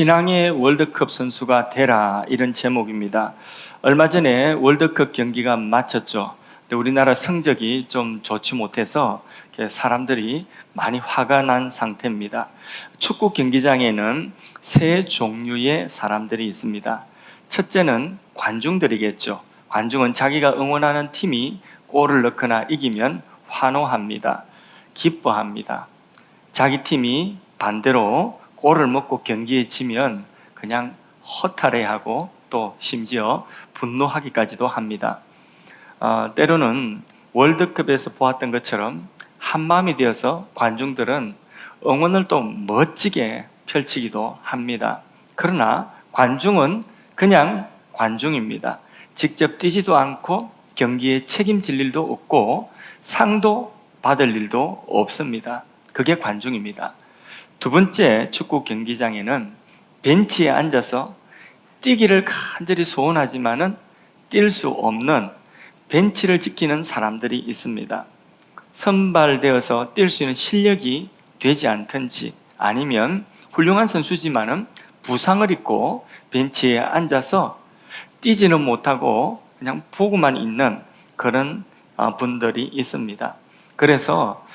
신앙의 월드컵 선수가 되라, 이런 제목입니다. 얼마 전에 월드컵 경기가 마쳤죠. 근데 우리나라 성적이 좀 좋지 못해서 사람들이 많이 화가 난 상태입니다. 축구 경기장에는 세 종류의 사람들이 있습니다. 첫째는 관중들이겠죠. 관중은 자기가 응원하는 팀이 골을 넣거나 이기면 환호합니다. 기뻐합니다. 자기 팀이 반대로 골을 먹고 경기에 지면 그냥 허탈해하고 또 심지어 분노하기까지도 합니다. 때로는 월드컵에서 보았던 것처럼 한마음이 되어서 관중들은 응원을 또 멋지게 펼치기도 합니다. 그러나 관중은 그냥 관중입니다. 직접 뛰지도 않고 경기에 책임질 일도 없고 상도 받을 일도 없습니다. 그게 관중입니다. 두 번째, 축구 경기장에는 벤치에 앉아서 뛰기를 간절히 소원하지만은 뛸 수 없는 벤치를 지키는 사람들이 있습니다. 선발되어서 뛸 수 있는 실력이 되지 않든지 아니면 훌륭한 선수지만은 부상을 입고 벤치에 앉아서 뛰지는 못하고 그냥 보고만 있는 그런 분들이 있습니다. 그래서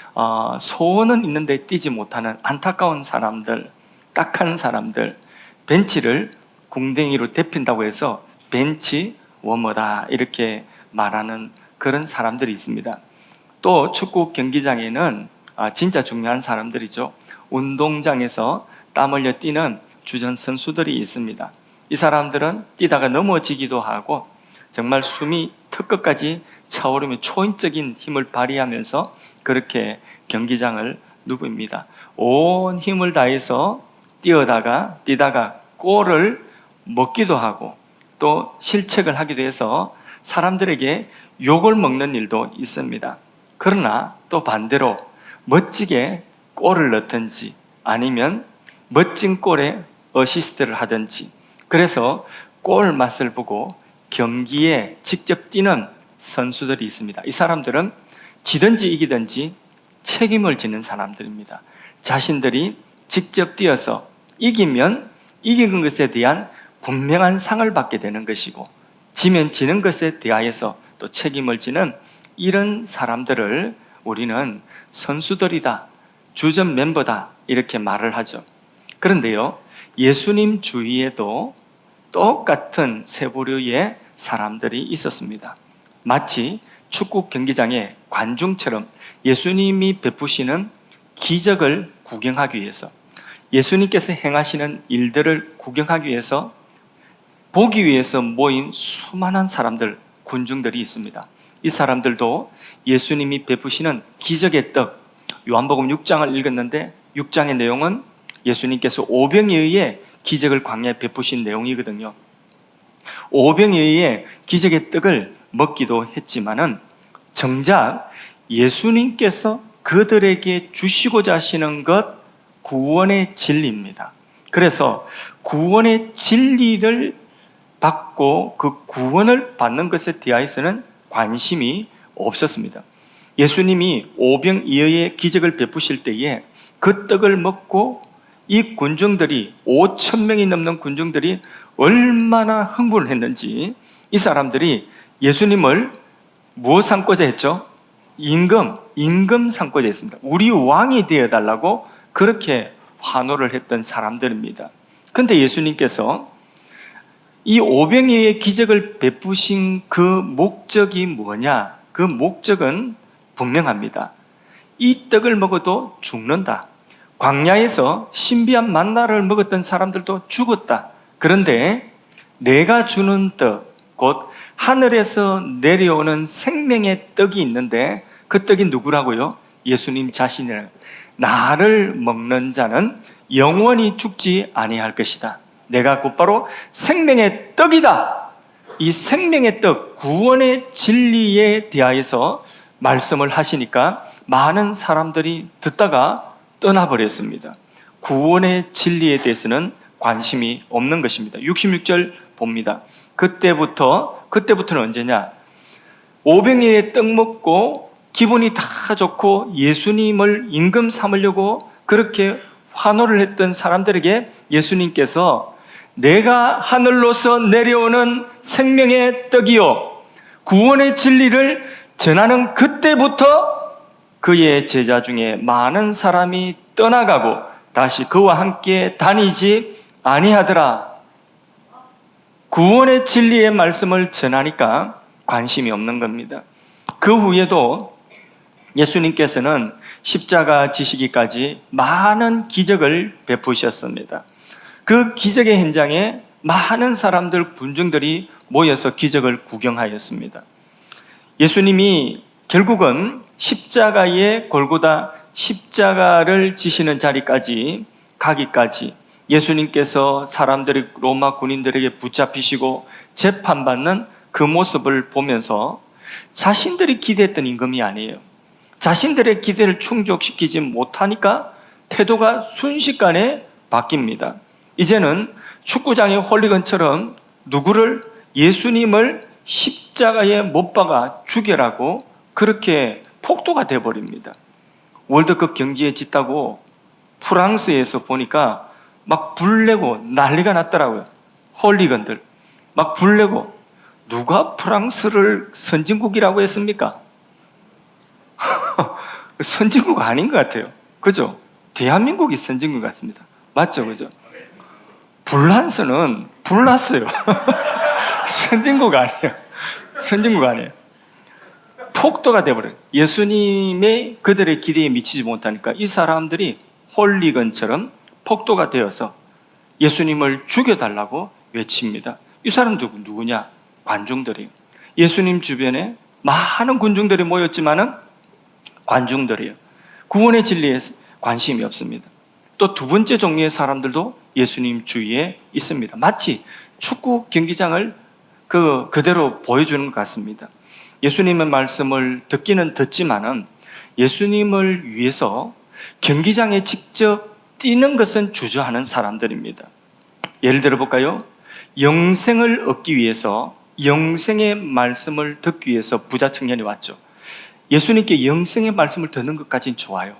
소원은 있는데 뛰지 못하는 안타까운 사람들, 딱한 사람들, 벤치를 궁뎅이로 데핀다고 해서 벤치 워머다 이렇게 말하는 그런 사람들이 있습니다. 또 축구 경기장에는 진짜 중요한 사람들이죠. 운동장에서 땀 흘려 뛰는 주전 선수들이 있습니다. 이 사람들은 뛰다가 넘어지기도 하고 정말 숨이 턱끝까지 차오르며 초인적인 힘을 발휘하면서 그렇게 경기장을 누빕니다. 온 힘을 다해서 뛰다가 골을 먹기도 하고 또 실책을 하기도 해서 사람들에게 욕을 먹는 일도 있습니다. 그러나 또 반대로 멋지게 골을 넣든지 아니면 멋진 골에 어시스트를 하든지, 그래서 골 맛을 보고 경기에 직접 뛰는 선수들이 있습니다. 이 사람들은 지든지 이기든지 책임을 지는 사람들입니다. 자신들이 직접 뛰어서 이기면 이기는 것에 대한 분명한 상을 받게 되는 것이고, 지면 지는 것에 대하여서 또 책임을 지는 이런 사람들을 우리는 선수들이다, 주전 멤버다 이렇게 말을 하죠. 그런데요, 예수님 주위에도 똑같은 세 부류의 사람들이 있었습니다. 마치 축구 경기장의 관중처럼 예수님이 베푸시는 기적을 구경하기 위해서, 예수님께서 행하시는 일들을 구경하기 위해서, 보기 위해서 모인 수많은 사람들, 군중들이 있습니다. 이 사람들도 예수님이 베푸시는 기적의 떡, 요한복음 6장을 읽었는데 6장의 내용은 예수님께서 오병이에 의해 기적을 광야에 베푸신 내용이거든요. 오병이에 의해 기적의 떡을 먹기도 했지만은 정작 예수님께서 그들에게 주시고자 하시는 것, 구원의 진리입니다. 그래서 구원의 진리를 받고 그 구원을 받는 것에 대하여서는 관심이 없었습니다. 예수님이 오병이어의 기적을 베푸실 때에 그 떡을 먹고 이 군중들이 5,000명이 넘는 군중들이 얼마나 흥분을 했는지, 이 사람들이 예수님을 무엇 삼고자 했죠? 임금 삼고자 했습니다. 우리 왕이 되어달라고 그렇게 환호를 했던 사람들입니다. 그런데 예수님께서 이 오병이어의 기적을 베푸신 그 목적이 뭐냐? 그 목적은 분명합니다. 이 떡을 먹어도 죽는다. 광야에서 신비한 만나를 먹었던 사람들도 죽었다. 그런데 내가 주는 떡, 곧 하늘에서 내려오는 생명의 떡이 있는데 그 떡이 누구라고요? 예수님 자신이라고. 나를 먹는 자는 영원히 죽지 아니할 것이다. 내가 곧바로 생명의 떡이다. 이 생명의 떡, 구원의 진리에 대하여서 말씀을 하시니까 많은 사람들이 듣다가 떠나버렸습니다. 구원의 진리에 대해서는 관심이 없는 것입니다. 66절 봅니다. 그때부터는 언제냐? 오병이어의 떡 먹고 기분이 다 좋고 예수님을 임금 삼으려고 그렇게 환호를 했던 사람들에게 예수님께서 내가 하늘로서 내려오는 생명의 떡이요 구원의 진리를 전하는 그때부터 그의 제자 중에 많은 사람이 떠나가고 다시 그와 함께 다니지 아니하더라. 구원의 진리의 말씀을 전하니까 관심이 없는 겁니다. 그 후에도 예수님께서는 십자가 지시기까지 많은 기적을 베푸셨습니다. 그 기적의 현장에 많은 사람들, 군중들이 모여서 기적을 구경하였습니다. 예수님이 결국은 십자가의 골고다 십자가를 지시는 자리까지 가기까지 예수님께서 사람들이 로마 군인들에게 붙잡히시고 재판받는 그 모습을 보면서 자신들이 기대했던 임금이 아니에요. 자신들의 기대를 충족시키지 못하니까 태도가 순식간에 바뀝니다. 이제는 축구장의 홀리건처럼 누구를 예수님을 십자가에 못 박아 죽여라고 그렇게 폭도가 돼버립니다. 월드컵 경기에 짓다고 프랑스에서 보니까 막 불내고 난리가 났더라고요. 홀리건들 막 불내고. 누가 프랑스를 선진국이라고 했습니까? 선진국 아닌 것 같아요. 그죠? 대한민국이 선진국 같습니다. 맞죠? 그죠? 불란스는 불났어요. 선진국 아니에요. 선진국 아니에요. 폭도가 돼버려요. 예수님의 그들의 기대에 미치지 못하니까 이 사람들이 홀리건처럼 폭도가 되어서 예수님을 죽여달라고 외칩니다. 이 사람도 누구냐? 관중들이에요. 예수님 주변에 많은 군중들이 모였지만은 관중들이에요. 구원의 진리에 관심이 없습니다. 또 두 번째 종류의 사람들도 예수님 주위에 있습니다. 마치 축구 경기장을 그대로 보여주는 것 같습니다. 예수님의 말씀을 듣기는 듣지만은 예수님을 위해서 경기장에 직접 뛰는 것은 주저하는 사람들입니다. 예를 들어 볼까요? 영생을 얻기 위해서 영생의 말씀을 듣기 위해서 부자 청년이 왔죠. 예수님께 영생의 말씀을 듣는 것까지는 좋아요.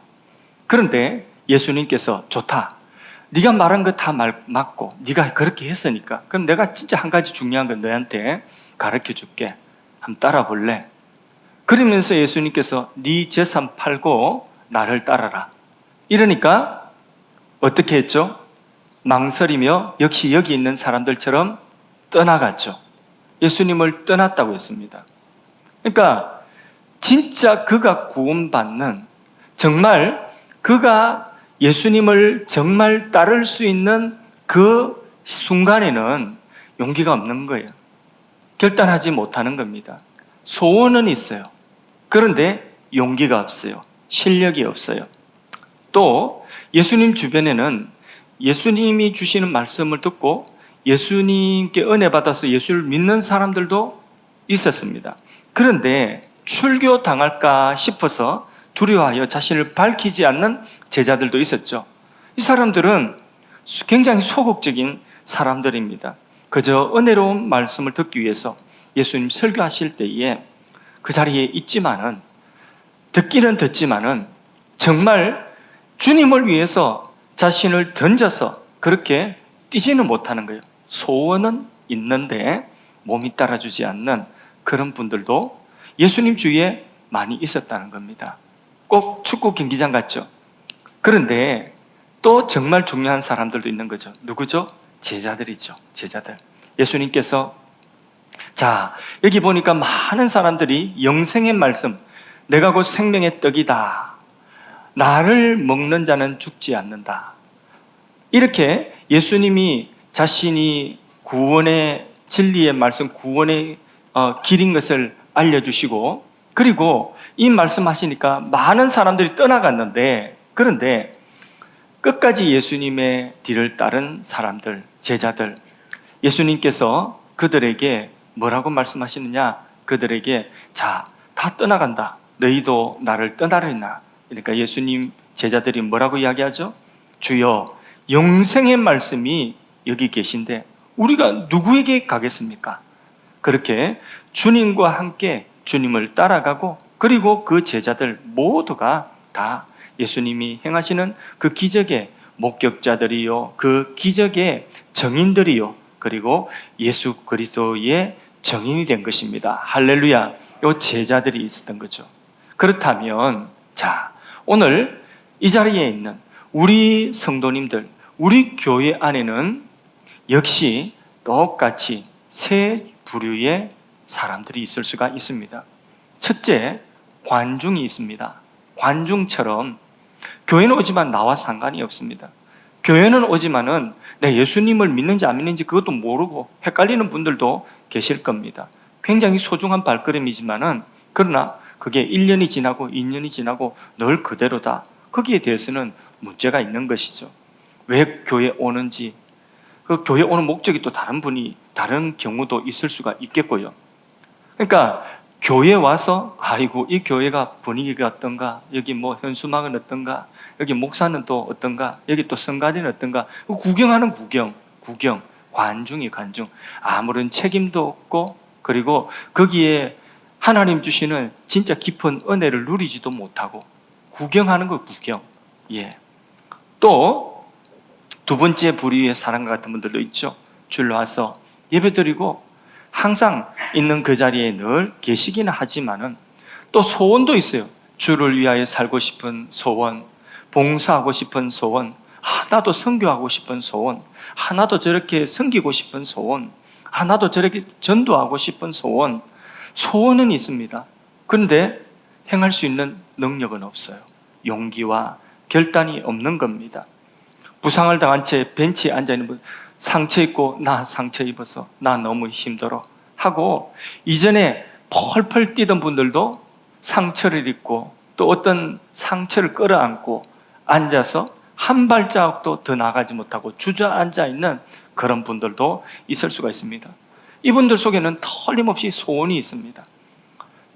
그런데 예수님께서 좋다. 네가 말한 거 다 맞고 네가 그렇게 했으니까 그럼 내가 진짜 한 가지 중요한 건 너한테 가르쳐 줄게. 한번 따라 볼래? 그러면서 예수님께서 네 재산 팔고 나를 따라라. 이러니까 어떻게 했죠? 망설이며 역시 여기 있는 사람들처럼 떠나갔죠. 예수님을 떠났다고 했습니다. 그러니까 진짜 그가 구원받는, 정말 그가 예수님을 정말 따를 수 있는 그 순간에는 용기가 없는 거예요. 결단하지 못하는 겁니다. 소원은 있어요. 그런데 용기가 없어요. 실력이 없어요. 또 예수님 주변에는 예수님이 주시는 말씀을 듣고 예수님께 은혜 받아서 예수를 믿는 사람들도 있었습니다. 그런데 출교 당할까 싶어서 두려워하여 자신을 밝히지 않는 제자들도 있었죠. 이 사람들은 굉장히 소극적인 사람들입니다. 그저 은혜로운 말씀을 듣기 위해서 예수님 설교하실 때에 그 자리에 있지만은, 듣기는 듣지만은 정말 주님을 위해서 자신을 던져서 그렇게 뛰지는 못하는 거예요. 소원은 있는데 몸이 따라주지 않는 그런 분들도 예수님 주위에 많이 있었다는 겁니다. 꼭 축구 경기장 같죠? 그런데 또 정말 중요한 사람들도 있는 거죠. 누구죠? 제자들이죠. 제자들. 예수님께서 자, 여기 보니까 많은 사람들이 영생의 말씀, 내가 곧 생명의 떡이다. 나를 먹는 자는 죽지 않는다. 이렇게 예수님이 자신이 구원의 진리의 말씀, 구원의 길인 것을 알려주시고, 그리고 이 말씀하시니까 많은 사람들이 떠나갔는데, 그런데 끝까지 예수님의 뒤를 따른 사람들, 제자들, 예수님께서 그들에게 뭐라고 말씀하시느냐? 그들에게 자, 다 떠나간다. 너희도 나를 떠나려나? 그러니까 예수님 제자들이 뭐라고 이야기하죠? 주여, 영생의 말씀이 여기 계신데 우리가 누구에게 가겠습니까? 그렇게 주님과 함께 주님을 따라가고, 그리고 그 제자들 모두가 다 예수님이 행하시는 그 기적의 목격자들이요, 그 기적의 증인들이요, 그리고 예수 그리스도의 증인이 된 것입니다. 할렐루야. 요 제자들이 있었던 거죠. 그렇다면 자, 오늘 이 자리에 있는 우리 성도님들, 우리 교회 안에는 역시 똑같이 세 부류의 사람들이 있을 수가 있습니다. 첫째, 관중이 있습니다. 관중처럼 교회는 오지만 나와 상관이 없습니다. 교회는 오지만은 내 예수님을 믿는지 안 믿는지 그것도 모르고 헷갈리는 분들도 계실 겁니다. 굉장히 소중한 발걸음이지만은 그러나 그게 1년이 지나고 2년이 지나고 늘 그대로다. 거기에 대해서는 문제가 있는 것이죠. 왜 교회 오는지, 그 교회 오는 목적이 또 다른 경우도 있을 수가 있겠고요. 그러니까 교회 와서 아이고 이 교회가 분위기가 어떤가, 여기 뭐 현수막은 어떤가, 여기 목사는 또 어떤가, 여기 또 성가대는 어떤가, 구경하는 구경, 관중이 관중. 아무런 책임도 없고, 그리고 거기에 하나님 주시는 진짜 깊은 은혜를 누리지도 못하고 구경하는 거 구경. 예. 또 두 번째 부류의 사람 같은 분들도 있죠. 줄로 와서 예배드리고 항상 있는 그 자리에 늘 계시기는 하지만은 또 소원도 있어요. 주를 위하여 살고 싶은 소원, 봉사하고 싶은 소원, 나도 선교하고 싶은 소원, 나도 저렇게 섬기고 싶은 소원, 나도 저렇게 전도하고 싶은 소원, 소원은 있습니다. 그런데 행할 수 있는 능력은 없어요. 용기와 결단이 없는 겁니다. 부상을 당한 채 벤치에 앉아있는 분, 상처 입고 나 상처 입어서 나 너무 힘들어 하고, 이전에 펄펄 뛰던 분들도 상처를 입고 또 어떤 상처를 끌어안고 앉아서 한 발자국도 더 나가지 못하고 주저앉아 있는 그런 분들도 있을 수가 있습니다. 이분들 속에는 틀림없이 소원이 있습니다.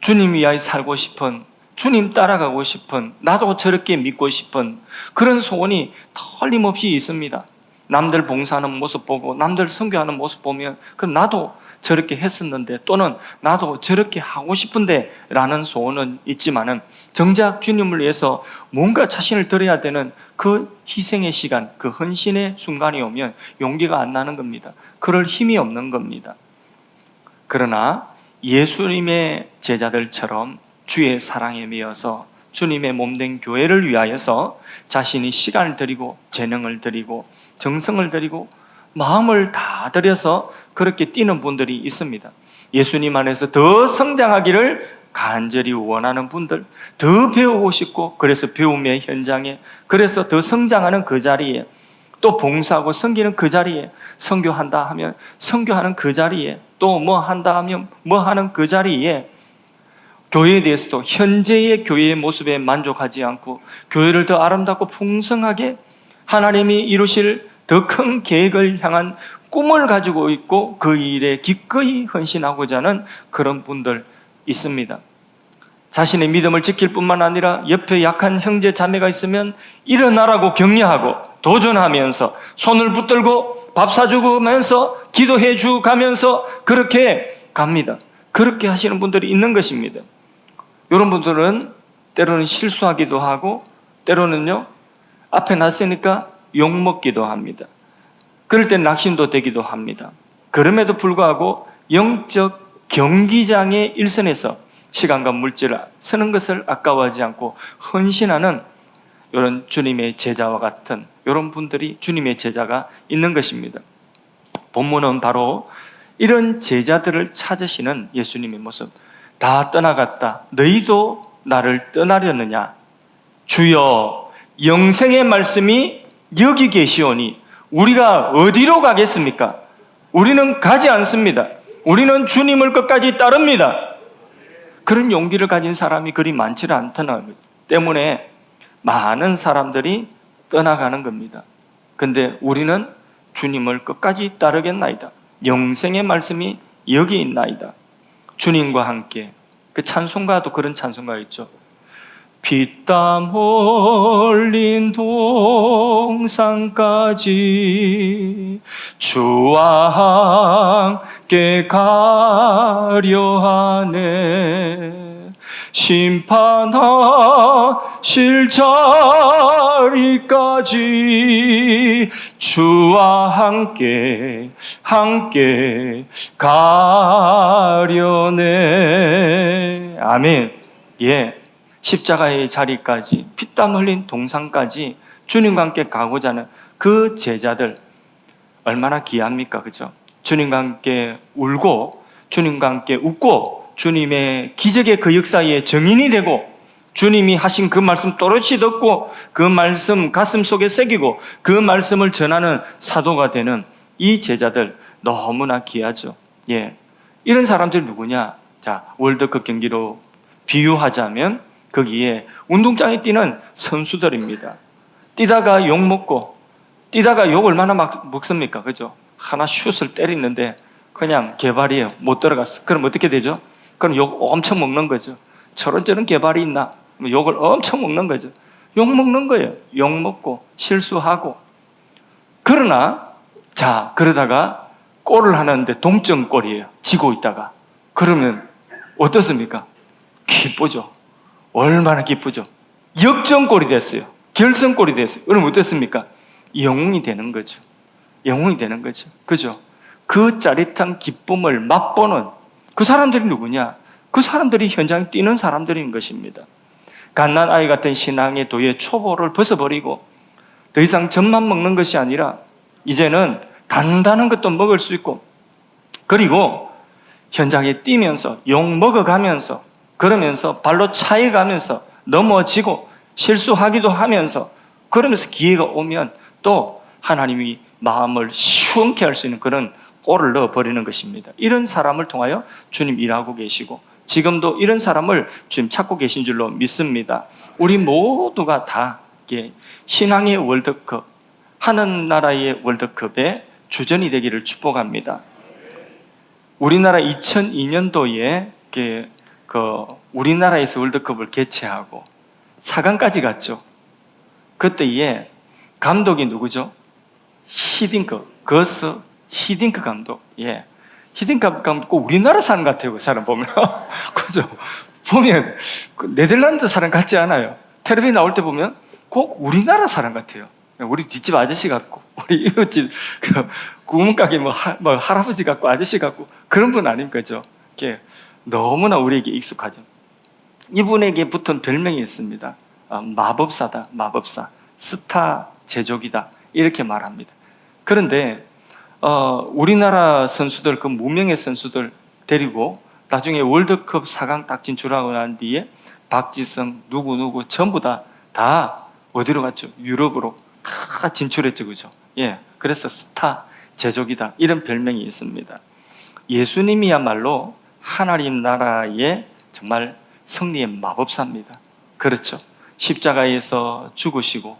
주님 위하여 살고 싶은, 주님 따라가고 싶은, 나도 저렇게 믿고 싶은 그런 소원이 틀림없이 있습니다. 남들 봉사하는 모습 보고 남들 선교하는 모습 보면 그럼 나도 저렇게 했었는데, 또는 나도 저렇게 하고 싶은데 라는 소원은 있지만은 정작 주님을 위해서 뭔가 자신을 드려야 되는 그 희생의 시간, 그 헌신의 순간이 오면 용기가 안 나는 겁니다. 그럴 힘이 없는 겁니다. 그러나 예수님의 제자들처럼 주의 사랑에 매여서 주님의 몸된 교회를 위하여서 자신이 시간을 들이고 재능을 들이고 정성을 들이고 마음을 다 들여서 그렇게 뛰는 분들이 있습니다. 예수님 안에서 더 성장하기를 간절히 원하는 분들, 더 배우고 싶고, 그래서 배움의 현장에, 그래서 더 성장하는 그 자리에, 또 봉사하고 섬기는 그 자리에, 선교한다 하면 선교하는 그 자리에, 또 뭐 한다 하면 뭐 하는 그 자리에, 교회에 대해서도 현재의 교회의 모습에 만족하지 않고 교회를 더 아름답고 풍성하게 하나님이 이루실 더 큰 계획을 향한 꿈을 가지고 있고 그 일에 기꺼이 헌신하고자 하는 그런 분들 있습니다. 자신의 믿음을 지킬 뿐만 아니라 옆에 약한 형제 자매가 있으면 일어나라고 격려하고 도전하면서 손을 붙들고 밥 사주면서 기도해 주가면서 그렇게 갑니다. 그렇게 하시는 분들이 있는 것입니다. 이런 분들은 때로는 실수하기도 하고 때로는요 앞에 났으니까 욕먹기도 합니다. 그럴 땐 낙심도 되기도 합니다. 그럼에도 불구하고 영적 경기장의 일선에서 시간과 물질을 쓰는 것을 아까워하지 않고 헌신하는 이런 주님의 제자와 같은 이런 분들이 주님의 제자가 있는 것입니다. 본문은 바로 이런 제자들을 찾으시는 예수님의 모습. 다 떠나갔다. 너희도 나를 떠나려느냐? 주여, 영생의 말씀이 여기 계시오니 우리가 어디로 가겠습니까? 우리는 가지 않습니다. 우리는 주님을 끝까지 따릅니다. 그런 용기를 가진 사람이 그리 많지는 않다는 때문에 많은 사람들이 떠나가는 겁니다. 근데 우리는 주님을 끝까지 따르겠나이다. 영생의 말씀이 여기 있나이다. 주님과 함께. 그 찬송가도 그런 찬송가 있죠. 피땀 흘린 동산까지 주와 함께 가려 하네. 심판하실 자리까지 주와 함께 가려네. 아멘. 예, 십자가의 자리까지, 피땀 흘린 동상까지 주님과 함께 가고자 하는 그 제자들 얼마나 귀합니까? 그죠? 주님과 함께 울고 주님과 함께 웃고 주님의 기적의 그 역사의 증인이 되고 주님이 하신 그 말씀 또렷이 듣고 그 말씀 가슴 속에 새기고 그 말씀을 전하는 사도가 되는 이 제자들 너무나 귀하죠. 예, 이런 사람들이 누구냐? 자, 월드컵 경기로 비유하자면 거기에 운동장에 뛰는 선수들입니다. 뛰다가 욕 먹고, 뛰다가 욕 얼마나 먹습니까? 그죠? 하나 슛을 때리는데 그냥 개발이에요. 못 들어갔어. 그럼 어떻게 되죠? 그럼 욕 엄청 먹는 거죠. 저런 개발이 있나? 욕을 엄청 먹는 거죠. 욕 먹는 거예요. 욕 먹고 실수하고. 그러나 자, 그러다가 골을 하는데 동점골이에요. 지고 있다가. 그러면 어떻습니까? 기쁘죠. 얼마나 기쁘죠. 역전골이 됐어요. 결승골이 됐어요. 그럼 어떻습니까? 영웅이 되는 거죠. 영웅이 되는 거죠. 그죠? 그 짜릿한 기쁨을 맛보는 그 사람들이 누구냐? 그 사람들이 현장에 뛰는 사람들인 것입니다. 갓난 아이 같은 신앙의 도의 초보를 벗어버리고 더 이상 젖만 먹는 것이 아니라 이제는 단단한 것도 먹을 수 있고, 그리고 현장에 뛰면서 욕 먹어가면서, 그러면서 발로 차여가면서 넘어지고 실수하기도 하면서, 그러면서 기회가 오면 또 하나님이 마음을 시원케 할 수 있는 그런 골을 넣어버리는 것입니다. 이런 사람을 통하여 주님 일하고 계시고 지금도 이런 사람을 주님 찾고 계신 줄로 믿습니다. 우리 모두가 다 신앙의 월드컵, 하늘나라의 월드컵의 주전이 되기를 축복합니다. 우리나라 2002년도에 우리나라에서 월드컵을 개최하고 4강까지 갔죠. 그때에 감독이 누구죠? 거스 히딩크 감독. 예. 히딩크 감독 우리나라 사람 같아요. 그 사람 보면. 그죠? 보면 네덜란드 사람 같지 않아요. 텔레비전 나올 때 보면 꼭 우리나라 사람 같아요. 우리 뒷집 아저씨 같고, 우리 이웃집 구멍가게 할아버지 같고, 아저씨 같고, 그런 분 아닙니까? 그죠? 너무나 우리에게 익숙하죠. 이분에게 붙은 별명이 있습니다. 마법사다, 마법사. 스타 제조기다. 이렇게 말합니다. 그런데, 우리나라 선수들, 그 무명의 선수들 데리고 나중에 월드컵 4강 딱 진출하고 난 뒤에 박지성, 누구 전부 다 어디로 갔죠? 유럽으로 다 진출했죠. 그죠? 예. 그래서 스타 제조기다. 이런 별명이 있습니다. 예수님이야말로 하나님 나라의 정말 승리의 마법사입니다. 그렇죠. 십자가에서 죽으시고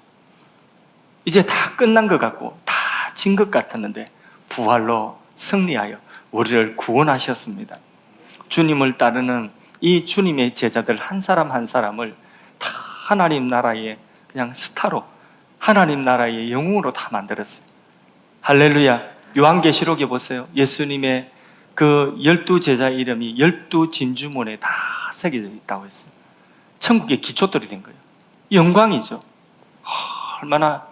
이제 다 끝난 것 같고 다 진 것 같았는데 부활로 승리하여 우리를 구원하셨습니다. 주님을 따르는 이 주님의 제자들 한 사람 한 사람을 다 하나님 나라의 그냥 스타로, 하나님 나라의 영웅으로 다 만들었어요. 할렐루야. 요한계시록에 보세요. 예수님의 그 12제자의 이름이 12진주문에 다 새겨져 있다고 했어요. 천국의 기초들이 된 거예요. 영광이죠. 얼마나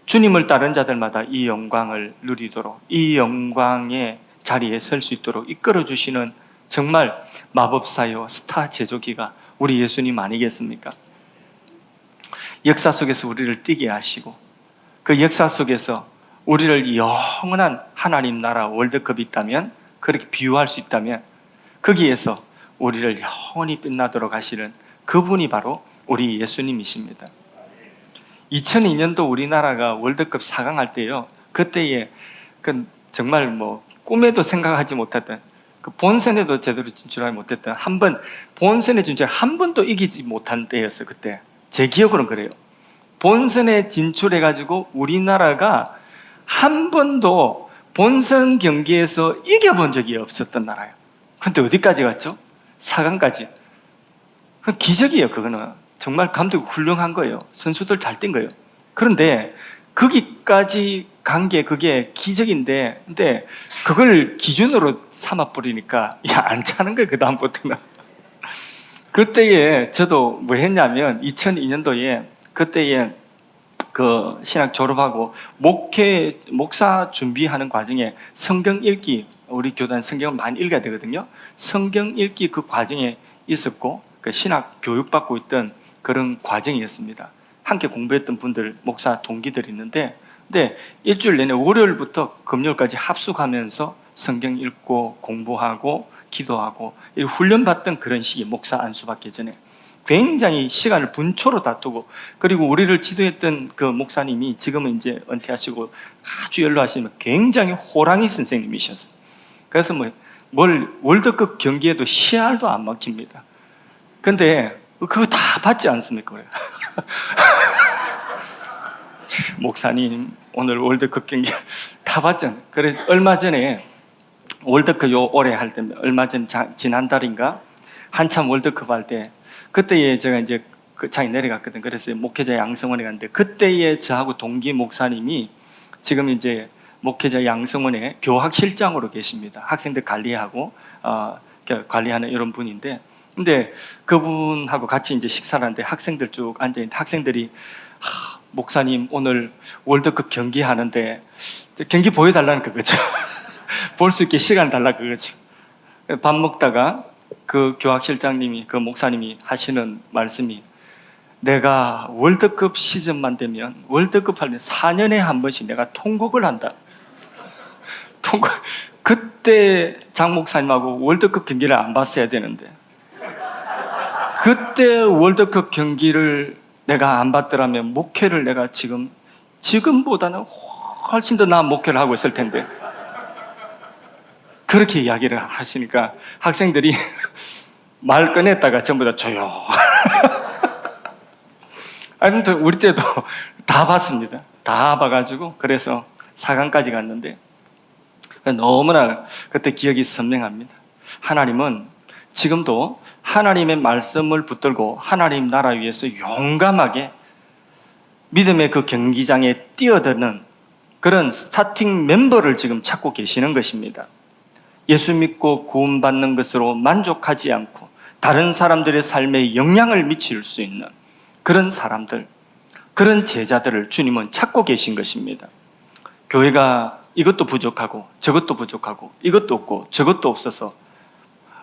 주님을 따른 자들마다 이 영광을 누리도록, 이 영광의 자리에 설 수 있도록 이끌어 주시는 정말 마법사요 스타 제조기가 우리 예수님 아니겠습니까? 역사 속에서 우리를 뛰게 하시고 그 역사 속에서 우리를 영원한 하나님 나라 월드컵이 있다면, 그렇게 비유할 수 있다면 거기에서 우리를 영원히 빛나도록 하시는 그분이 바로 우리 예수님이십니다. 2002년도 우리나라가 월드컵 4강 할 때요, 그때에 정말 꿈에도 생각하지 못했던, 본선에도 제대로 진출하지 못했던, 본선에 진출 한 번도 이기지 못한 때였어요. 그때 제 기억으로는 그래요. 본선에 진출해가지고 우리나라가 한 번도 본선 경기에서 이겨본 적이 없었던 나라예요. 근데 어디까지 갔죠? 4강까지. 기적이에요. 그거는 정말 감독이 훌륭한 거예요. 선수들 잘 뛴 거예요. 그런데 거기까지 간 게 그게 기적인데, 근데 그걸 기준으로 삼아 버리니까 안 차는 거예요. 그 다음부터는. 그때에 저도 뭐 했냐면 2002년도에 그때에 그 신학 졸업하고 목사 준비하는 과정에 성경 읽기, 우리 교단 성경을 많이 읽어야 되거든요. 성경 읽기 그 과정에 있었고 그 신학 교육받고 있던 그런 과정이었습니다. 함께 공부했던 분들, 목사 동기들이 있는데, 근데 일주일 내내 월요일부터 금요일까지 합숙하면서 성경 읽고 공부하고 기도하고 훈련받던 그런 시기, 목사 안수받기 전에 굉장히 시간을 분초로 다투고, 그리고 우리를 지도했던 그 목사님이 지금은 이제 은퇴하시고 아주 연로하시면 굉장히 호랑이 선생님이셨어요. 그래서 뭘 월드컵 경기에도 씨알도 안 막힙니다. 근데 그거 다 받지 않습니까? 목사님 오늘 월드컵 경기 다 받잖아요. 그래 얼마 전에 월드컵 올해 할 때 얼마 전 지난달인가 한참 월드컵 할 때 그때에 제가 이제 그 장에 내려갔거든. 그래서 목회자 양성원에 갔는데 그때에 저하고 동기 목사님이 지금 이제 목회자 양성원의 교학실장으로 계십니다. 학생들 관리하고 관리하는 이런 분인데, 근데 그분하고 같이 이제 식사를 하는데 학생들 쭉 앉아 있는데 학생들이 목사님 오늘 월드컵 경기 하는데 경기 보여달라는 그거죠. 볼 수 있게 시간 달라 그거죠. 밥 먹다가 그 교학실장님이, 그 목사님이 하시는 말씀이, 내가 월드컵 시즌만 되면 월드컵 할 때 4년에 한 번씩 내가 통곡을 한다. 그때 장 목사님하고 월드컵 경기를 안 봤어야 되는데 그때 월드컵 경기를 내가 안 봤더라면 목회를 내가 지금보다는 훨씬 더 나은 목회를 하고 있을 텐데, 그렇게 이야기를 하시니까 학생들이 말 꺼냈다가 전부 다 조용. 아무튼 우리 때도 다 봤습니다. 다 봐가지고 그래서 4강까지 갔는데 너무나 그때 기억이 선명합니다. 하나님은 지금도 하나님의 말씀을 붙들고 하나님 나라 위해서 용감하게 믿음의 그 경기장에 뛰어드는 그런 스타팅 멤버를 지금 찾고 계시는 것입니다. 예수 믿고 구원받는 것으로 만족하지 않고 다른 사람들의 삶에 영향을 미칠 수 있는 그런 사람들, 그런 제자들을 주님은 찾고 계신 것입니다. 교회가 이것도 부족하고 저것도 부족하고 이것도 없고 저것도 없어서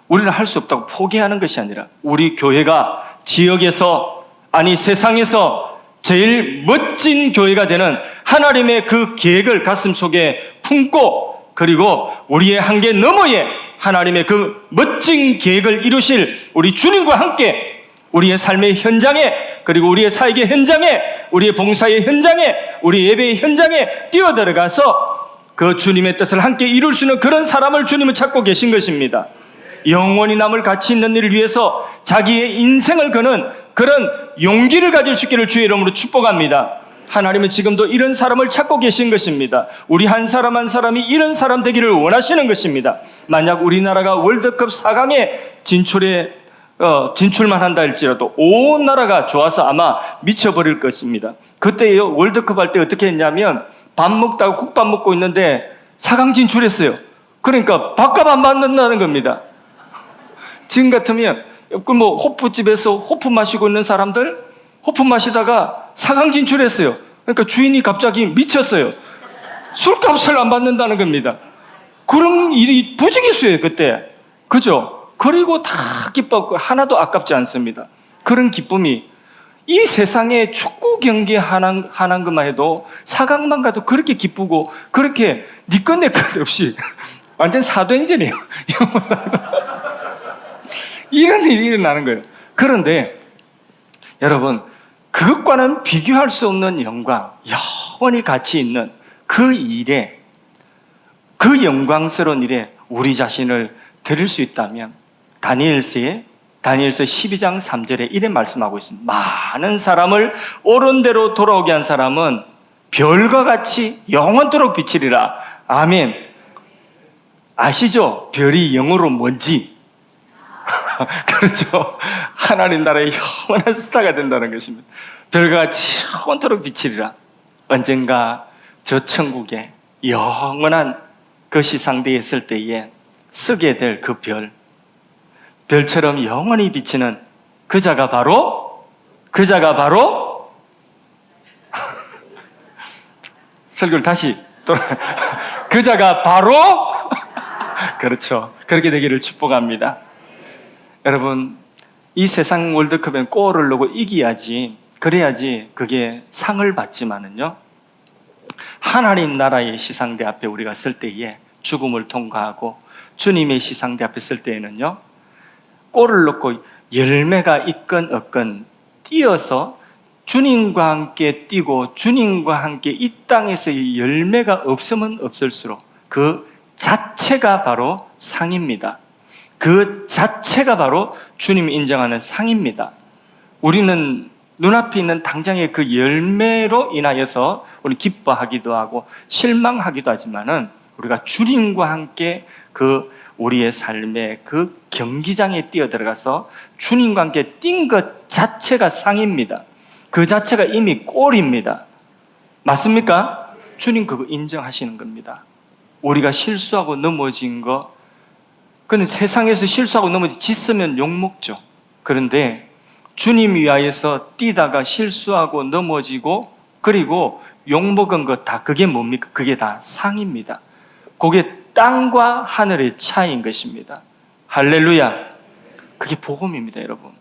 우리는 할 수 없다고 포기하는 것이 아니라, 우리 교회가 지역에서, 아니 세상에서 제일 멋진 교회가 되는 하나님의 그 계획을 가슴속에 품고, 그리고 우리의 한계 너머에 하나님의 그 멋진 계획을 이루실 우리 주님과 함께 우리의 삶의 현장에, 그리고 우리의 사역의 현장에, 우리의 봉사의 현장에, 우리 예배의 현장에 뛰어들어가서 그 주님의 뜻을 함께 이룰 수 있는 그런 사람을 주님은 찾고 계신 것입니다. 영원히 남을 가치 있는 일을 위해서 자기의 인생을 거는 그런 용기를 가질 수 있기를 주의 이름으로 축복합니다. 하나님은 지금도 이런 사람을 찾고 계신 것입니다. 우리 한 사람 한 사람이 이런 사람 되기를 원하시는 것입니다. 만약 우리나라가 월드컵 4강에 진출만 한다 할지라도 온 나라가 좋아서 아마 미쳐버릴 것입니다. 그때 월드컵 할 때 어떻게 했냐면 밥 먹다가 국밥 먹고 있는데 4강 진출했어요. 그러니까 밥값 안 받는다는 겁니다. 지금 같으면 호프집에서 호프 마시고 있는 사람들, 호프 마시다가 4강 진출했어요. 그러니까 주인이 갑자기 미쳤어요. 술값을 안 받는다는 겁니다. 그런 일이 부지기수예요 그때. 그죠? 그리고 다 기뻤고 하나도 아깝지 않습니다. 그런 기쁨이 이 세상에 축구 경기 하는 것만 해도 4강만 가도 그렇게 기쁘고, 그렇게 니 것 내 것 없이 완전 사도행전이에요. 이런 일이 일어나는 거예요. 그런데 여러분, 그것과는 비교할 수 없는 영광, 영원히 가치 있는 그 일에, 그 영광스러운 일에 우리 자신을 드릴 수 있다면, 다니엘서 12장 3절에 이래 말씀하고 있습니다. 많은 사람을 옳은 대로 돌아오게 한 사람은 별과 같이 영원토록 비치리라. 아멘. 아시죠? 별이 영어로 뭔지? 그렇죠. 하나님 나라의 영원한 스타가 된다는 것입니다. 별과 같이 영원토록 비치리라. 언젠가 저 천국에 영원한 것이 상대했을 때에 쓰게 될 그 별처럼 영원히 비치는 그자가 바로 설교를 다시 그자가 바로 그렇죠. 그렇게 되기를 축복합니다. 여러분, 이 세상 월드컵엔 골을 넣고 이겨야지, 그래야지 그게 상을 받지만은요, 하나님 나라의 시상대 앞에 우리가 설 때에 죽음을 통과하고 주님의 시상대 앞에 설 때에는요, 골을 넣고 열매가 있건 없건 뛰어서 주님과 함께 뛰고 주님과 함께 이 땅에서 이 열매가 없으면 없을수록 그 자체가 바로 상입니다. 그 자체가 바로 주님이 인정하는 상입니다. 우리는 눈앞에 있는 당장의 그 열매로 인하여서 우리 기뻐하기도 하고 실망하기도 하지만은 우리가 주님과 함께 그 우리의 삶의 그 경기장에 뛰어들어가서 주님과 함께 뛴 것 자체가 상입니다. 그 자체가 이미 골입니다. 맞습니까? 주님 그거 인정하시는 겁니다. 우리가 실수하고 넘어진 거, 그는 세상에서 실수하고 넘어지 짓으면 욕먹죠. 그런데 주님 위하여서 뛰다가 실수하고 넘어지고 그리고 욕먹은 것 다 그게 뭡니까? 그게 다 상입니다. 그게 땅과 하늘의 차이인 것입니다. 할렐루야. 그게 복음입니다, 여러분.